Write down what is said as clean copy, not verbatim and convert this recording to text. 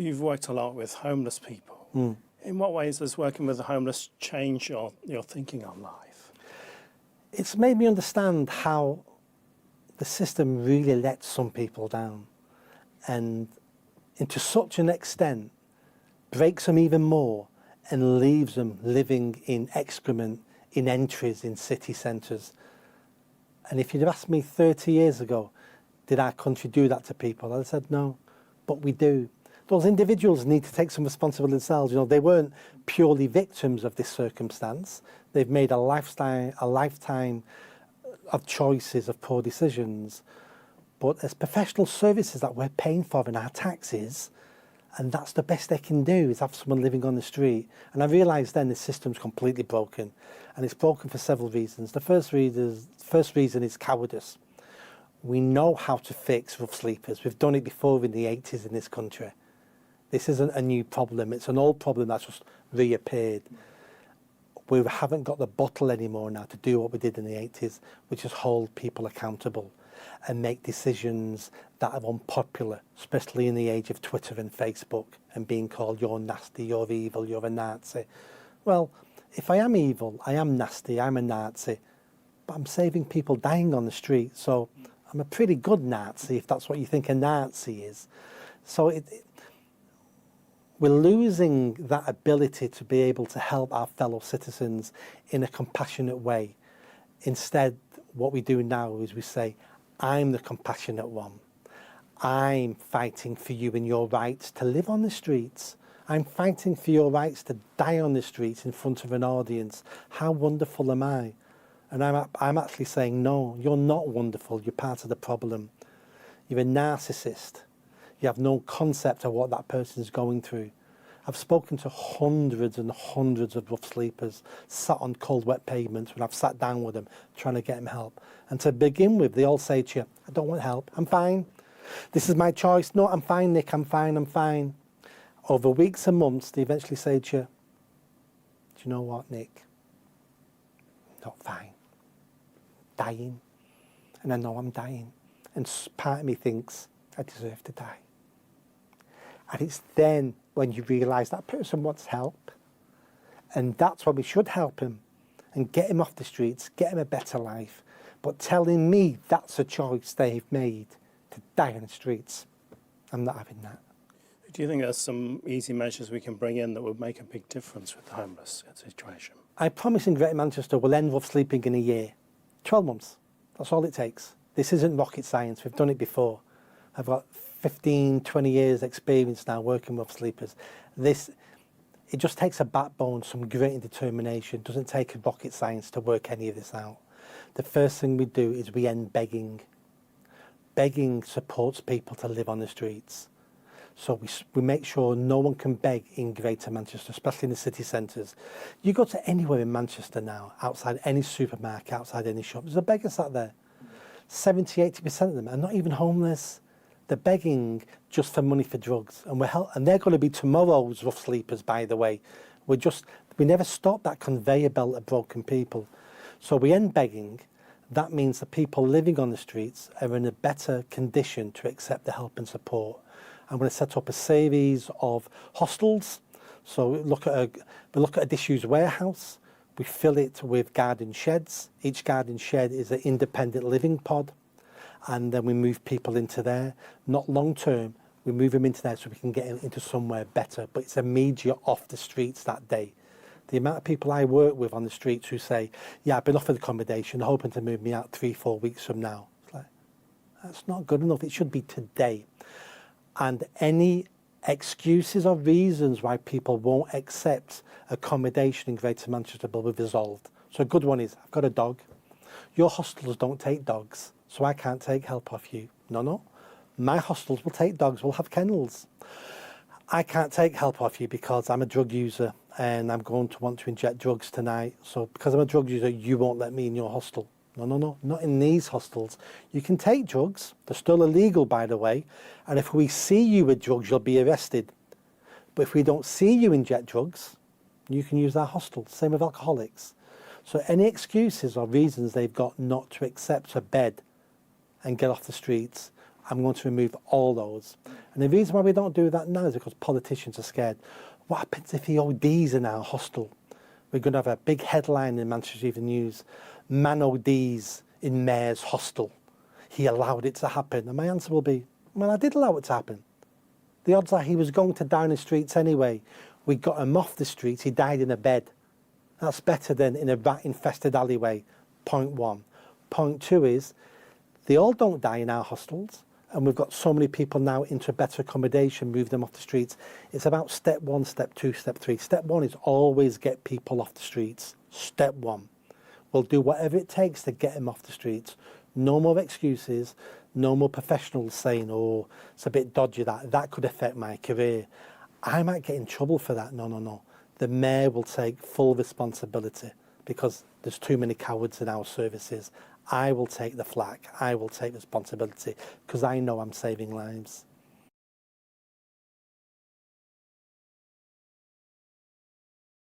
You've worked a lot with homeless people. In what ways does working with the homeless change your thinking on life? It's made me understand how the system really lets some people down, and to such an extent breaks them even more and leaves them living in excrement, in entries, in city centres. And if you'd asked me 30 years ago, did our country do that to people? I'd have said no, but we do. Those individuals need to take some responsibility themselves. You know, they weren't purely victims of this circumstance. They've made a lifetime of choices, of poor decisions. But as professional services that we're paying for in our taxes, and that's the best they can do, is have someone living on the street. And I realised then the system's completely broken. And it's broken for several reasons. The first reason is cowardice. We know how to fix rough sleepers. We've done it before in the 80s in this country. This isn't a new problem. It's an old problem that's just reappeared. We haven't got the bottle anymore now to do what we did in the 80s, which is hold people accountable and make decisions that are unpopular, especially in the age of Twitter and Facebook and being called you're nasty, you're evil, you're a Nazi. Well, if I am evil, I am nasty, I'm a Nazi, but I'm saving people dying on the street, so I'm a pretty good Nazi if that's what you think a Nazi is. So we're losing that ability to be able to help our fellow citizens in a compassionate way. Instead, what we do now is we say, I'm the compassionate one. I'm fighting for you and your rights to live on the streets. I'm fighting for your rights to die on the streets in front of an audience. How wonderful am I? And I'm actually saying, no, you're not wonderful. You're part of the problem. You're a narcissist. You have no concept of what that person's going through. I've spoken to hundreds and hundreds of rough sleepers, sat on cold, wet pavements when I've sat down with them, trying to get them help. And to begin with, they all say to you, I don't want help, I'm fine. This is my choice. No, I'm fine, Nick, I'm fine, I'm fine. Over weeks and months, they eventually say to you, do you know what, Nick? Not fine. Dying. And I know I'm dying. And part of me thinks I deserve to die. And it's then when you realise that person wants help, and that's when we should help him and get him off the streets, get him a better life. But telling me that's a choice they've made to die on the streets, I'm not having that. Do you think there's some easy measures we can bring in that would make a big difference with the homeless situation? I promise in Greater Manchester we'll end rough sleeping in a year. 12 months. That's all it takes. This isn't rocket science. We've done it before. I've got 15, 20 years experience now working with sleepers. It just takes a backbone, some great determination. It doesn't take rocket science to work any of this out. The first thing we do is we end begging. Begging supports people to live on the streets. So we make sure no one can beg in Greater Manchester, especially in the city centres. You go to anywhere in Manchester now, outside any supermarket, outside any shop, there's a beggar sat there. 70, 80% of them are not even homeless. They're begging just for money for drugs. And they're going to be tomorrow's rough sleepers, by the way. We never stop that conveyor belt of broken people. So we end begging. That means the people living on the streets are in a better condition to accept the help and support. I'm going to set up a series of hostels. So we look at a disused warehouse. We fill it with garden sheds. Each garden shed is an independent living pod. And then we move people into there. Not long term, we move them into there so we can get them into somewhere better. But it's immediate off the streets that day. The amount of people I work with on the streets who say, yeah, I've been offered accommodation, hoping to move me out 3-4 weeks from now. It's like, that's not good enough. It should be today. And any excuses or reasons why people won't accept accommodation in Greater Manchester will be resolved. So a good one is, I've got a dog. Your hostels don't take dogs, so I can't take help off you. No. My hostels will take dogs, we'll have kennels. I can't take help off you because I'm a drug user and I'm going to want to inject drugs tonight. So because I'm a drug user, you won't let me in your hostel. No, not in these hostels. You can take drugs. They're still illegal, by the way. And if we see you with drugs, you'll be arrested. But if we don't see you inject drugs, you can use our hostel. Same with alcoholics. So any excuses or reasons they've got not to accept a bed and get off the streets, I'm going to remove all those. And the reason why we don't do that now is because politicians are scared. What happens if he ODs in our hostel? We're going to have a big headline in Manchester Evening News, man ODs in Mayor's hostel. He allowed it to happen. And my answer will be, well, I did allow it to happen. The odds are he was going to die in the streets anyway. We got him off the streets, he died in a bed. That's better than in a rat-infested alleyway, point one. Point two is, they all don't die in our hostels, and we've got so many people now into better accommodation, move them off the streets. It's about step one, step two, step three. Step one is always get people off the streets. Step one. We'll do whatever it takes to get them off the streets. No more excuses, no more professionals saying, oh, it's a bit dodgy that could affect my career. I might get in trouble for that. No. The mayor will take full responsibility because there's too many cowards in our services. I will take the flak. I will take responsibility because I know I'm saving lives.